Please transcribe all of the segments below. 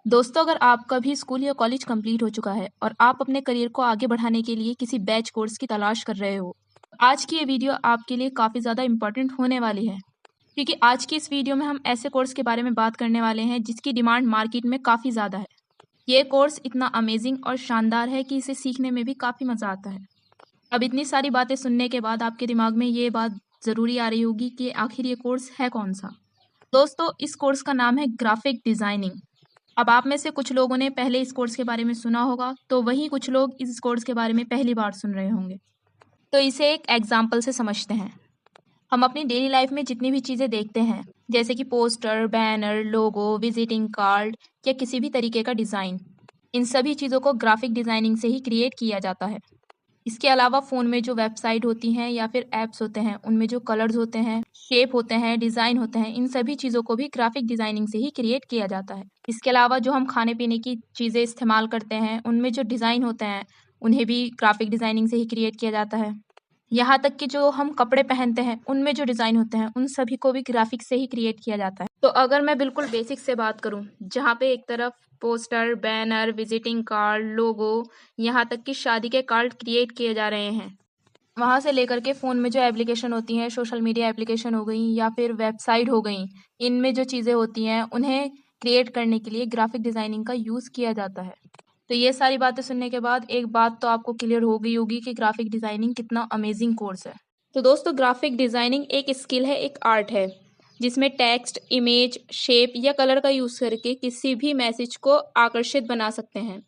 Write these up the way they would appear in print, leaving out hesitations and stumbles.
दोस्तों, अगर आपका भी स्कूल या कॉलेज कंप्लीट हो चुका है और आप अपने करियर को आगे बढ़ाने के लिए किसी बैच कोर्स की तलाश कर रहे हो, आज की ये वीडियो आपके लिए काफ़ी ज़्यादा इम्पोर्टेंट होने वाली है। क्योंकि आज की इस वीडियो में हम ऐसे कोर्स के बारे में बात करने वाले हैं जिसकी डिमांड मार्केट में काफ़ी ज़्यादा है। ये कोर्स इतना अमेजिंग और शानदार है कि इसे सीखने में भी काफ़ी मज़ा आता है। अब इतनी सारी बातें सुनने के बाद आपके दिमाग में ये बात ज़रूरी आ रही होगी कि आखिर ये कोर्स है कौन सा। दोस्तों, इस कोर्स का नाम है ग्राफिक डिज़ाइनिंग। अब आप में से कुछ लोगों ने पहले इस कोर्स के बारे में सुना होगा, तो वहीं कुछ लोग इस कोर्स के बारे में पहली बार सुन रहे होंगे। तो इसे एक एग्जाम्पल से समझते हैं। हम अपनी डेली लाइफ में जितनी भी चीज़ें देखते हैं, जैसे कि पोस्टर, बैनर, लोगो, विजिटिंग कार्ड या किसी भी तरीके का डिज़ाइन, इन सभी चीज़ों को ग्राफिक डिज़ाइनिंग से ही क्रिएट किया जाता है। इसके अलावा फ़ोन में जो वेबसाइट होती हैं या फिर ऐप्स होते हैं, उनमें जो कलर्स होते हैं, शेप होते हैं, डिज़ाइन होते हैं, इन सभी चीज़ों को भी ग्राफिक डिज़ाइनिंग से ही क्रिएट किया जाता है। इसके अलावा जो हम खाने-पीने की चीज़ें इस्तेमाल करते हैं, उनमें जो डिज़ाइन होते हैं, उन्हें भी ग्राफिक डिज़ाइनिंग से ही क्रिएट किया जाता है। यहाँ तक कि जो हम कपड़े पहनते हैं, उनमें जो डिज़ाइन होते हैं, उन सभी को भी ग्राफिक से ही क्रिएट किया जाता है। तो अगर मैं बिल्कुल बेसिक से बात करूँ, जहाँ पे एक तरफ पोस्टर, बैनर, विजिटिंग कार्ड, लोगो, यहाँ तक कि शादी के कार्ड क्रिएट किए जा रहे हैं। वहाँ से लेकर के फ़ोन में जो एप्लीकेशन होती हैं, सोशल मीडिया एप्लीकेशन हो गई या फिर वेबसाइट हो गई, इनमें जो चीज़ें होती हैं, उन्हें क्रिएट करने के लिए ग्राफिक डिज़ाइनिंग का यूज़ किया जाता है। तो ये सारी बातें सुनने के बाद एक बात तो आपको क्लियर हो गई होगी कि ग्राफिक डिज़ाइनिंग कितना अमेजिंग कोर्स है। तो दोस्तों, ग्राफिक डिज़ाइनिंग एक स्किल है, एक आर्ट है, जिसमें टेक्स्ट, इमेज, शेप या कलर का यूज़ करके किसी भी मैसेज को आकर्षित बना सकते हैं।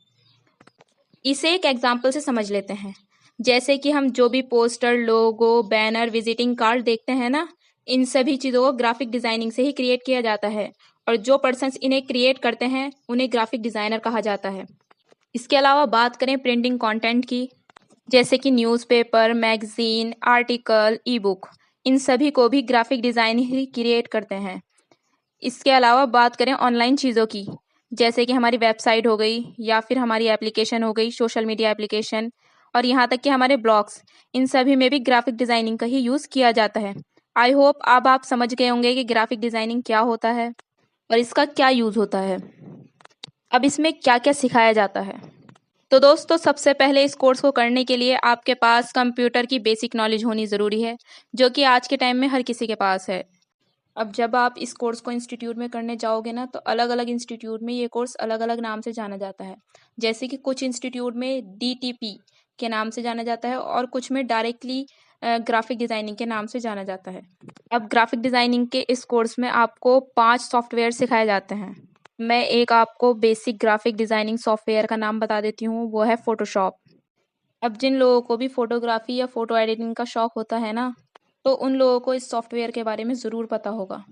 इसे एक एग्जाम्पल से समझ लेते हैं। जैसे कि हम जो भी पोस्टर, लोगो, बैनर, विजिटिंग कार्ड देखते हैं ना, इन सभी चीज़ों को ग्राफिक डिज़ाइनिंग से ही क्रिएट किया जाता है और जो पर्सन्स इन्हें क्रिएट करते हैं, उन्हें ग्राफिक डिज़ाइनर कहा जाता है। इसके अलावा बात करें प्रिंटिंग कंटेंट की, जैसे कि newspaper, magazine, article, ebook, इन सभी को भी ग्राफिक डिज़ाइन ही क्रिएट करते हैं। इसके अलावा बात करें ऑनलाइन चीज़ों की, जैसे कि हमारी वेबसाइट हो गई या फिर हमारी एप्लीकेशन हो गई, सोशल मीडिया एप्लीकेशन, और यहाँ तक कि हमारे ब्लॉग्स, इन सभी में भी ग्राफिक डिज़ाइनिंग का ही यूज़ किया जाता है। आई होप अब आप समझ गए होंगे कि ग्राफिक डिज़ाइनिंग क्या होता है और इसका क्या यूज़ होता है। अब इसमें क्या क्या सिखाया जाता है। तो दोस्तों, सबसे पहले इस कोर्स को करने के लिए आपके पास कंप्यूटर की बेसिक नॉलेज होनी ज़रूरी है, जो कि आज के टाइम में हर किसी के पास है। अब जब आप इस कोर्स को इंस्टीट्यूट में करने जाओगे ना, तो अलग अलग इंस्टीट्यूट में ये कोर्स अलग अलग नाम से जाना जाता है। जैसे कि कुछ इंस्टीट्यूट में DTP के नाम से जाना जाता है और कुछ में डायरेक्टली ग्राफिक डिज़ाइनिंग के नाम से जाना जाता है। अब ग्राफिक डिज़ाइनिंग के इस कोर्स में आपको 5 सॉफ्टवेयर सिखाए जाते हैं। मैं एक आपको बेसिक ग्राफिक डिज़ाइनिंग सॉफ्टवेयर का नाम बता देती हूँ, वो है फ़ोटोशॉप। अब जिन लोगों को भी फ़ोटोग्राफी या फ़ोटो एडिटिंग का शौक़ होता है ना, तो उन लोगों को इस सॉफ्टवेयर के बारे में ज़रूर पता होगा,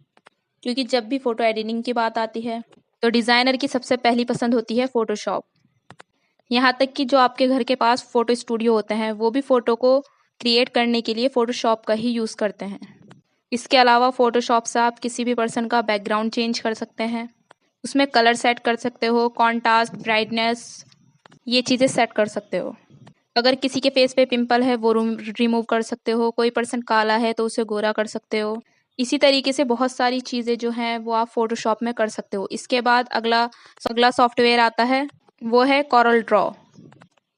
क्योंकि जब भी फ़ोटो एडिटिंग की बात आती है, तो डिज़ाइनर की सबसे पहली पसंद होती है फ़ोटोशॉप। यहाँ तक कि जो आपके घर के पास फ़ोटो स्टूडियो होते हैं, वो भी फ़ोटो को क्रिएट करने के लिए फ़ोटोशॉप का ही यूज़ करते हैं। इसके अलावा फ़ोटोशॉप से आप किसी भी पर्सन का बैकग्राउंड चेंज कर सकते हैं, उसमें कलर सेट कर सकते हो, कॉन्ट्रास्ट, ब्राइटनेस, ये चीज़ें सेट कर सकते हो। अगर किसी के फेस पे पिंपल है, वो रिमूव कर सकते हो। कोई पर्सन काला है तो उसे गोरा कर सकते हो। इसी तरीके से बहुत सारी चीज़ें जो हैं वो आप फ़ोटोशॉप में कर सकते हो। इसके बाद अगला सॉफ्टवेयर आता है, वो है कोरल ड्रॉ।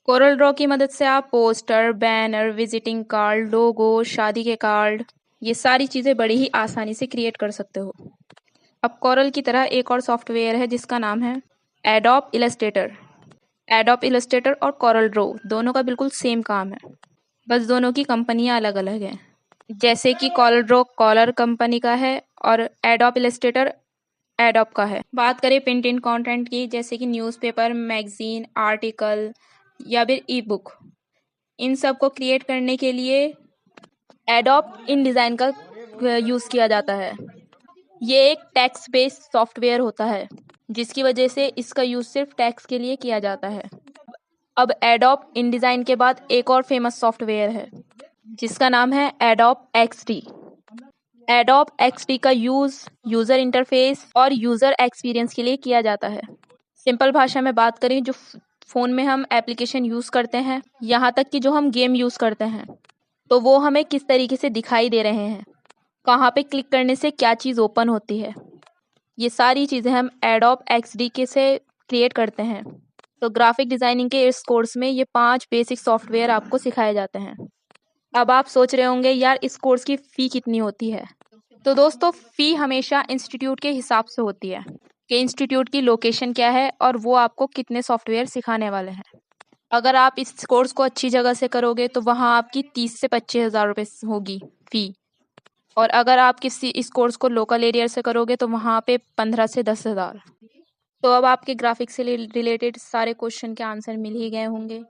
कोरल ड्रॉ की मदद से आप पोस्टर, बैनर, विजिटिंग कार्ड, लोगो, शादी के कार्ड, ये सारी चीज़ें बड़ी ही आसानी से क्रिएट कर सकते हो। अब कोरल की तरह एक और सॉफ्टवेयर है जिसका नाम है एडोब इलस्ट्रेटर। एडोब इलस्ट्रेटर और कोरल ड्रॉ दोनों का बिल्कुल सेम काम है, बस दोनों की कंपनियां अलग अलग हैं। जैसे कि कोरल ड्रॉ कॉलर कंपनी का है और एडोब इलस्ट्रेटर एडोब का है। बात करें प्रिंट कंटेंट की, जैसे कि न्यूज़पेपर, मैगजीन, आर्टिकल या फिर ई बुक, इन सब को क्रिएट करने के लिए एडोब इन डिज़ाइन का यूज़ किया जाता है। ये एक टेक्स्ट बेस्ड सॉफ्टवेयर होता है, जिसकी वजह से इसका यूज़ सिर्फ टेक्स्ट के लिए किया जाता है। अब एडोब इन डिज़ाइन के बाद एक और फेमस सॉफ्टवेयर है जिसका नाम है एडोब XD। एडोब XD का यूज़ यूज़र इंटरफेस और यूज़र एक्सपीरियंस के लिए किया जाता है। सिंपल भाषा में बात करें, जो फ़ोन में हम एप्लीकेशन यूज़ करते हैं, यहाँ तक कि जो हम गेम यूज़ करते हैं, तो वो हमें किस तरीके से दिखाई दे रहे हैं, कहाँ पे क्लिक करने से क्या चीज़ ओपन होती है, ये सारी चीज़ें हम एडोब XD के से क्रिएट करते हैं। तो ग्राफिक डिज़ाइनिंग के इस कोर्स में ये 5 बेसिक सॉफ्टवेयर आपको सिखाए जाते हैं। अब आप सोच रहे होंगे यार इस कोर्स की फ़ी कितनी होती है? तो दोस्तों फ़ी हमेशा इंस्टीट्यूट के हिसाब से होती है कि इंस्टीट्यूट की लोकेशन क्या है और वो आपको कितने सॉफ्टवेयर सिखाने वाले हैं। अगर आप इस कोर्स को अच्छी जगह से करोगे तो वहाँ आपकी 30 से 25,000 रुपये होगी फ़ी, और अगर आप किसी इस कोर्स को लोकल एरिया से करोगे तो वहाँ पे 15 से 10,000। तो अब आपके ग्राफिक्स से रिलेटेड सारे क्वेश्चन के आंसर मिल ही गए होंगे।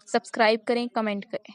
सब्सक्राइब करें, कमेंट करें।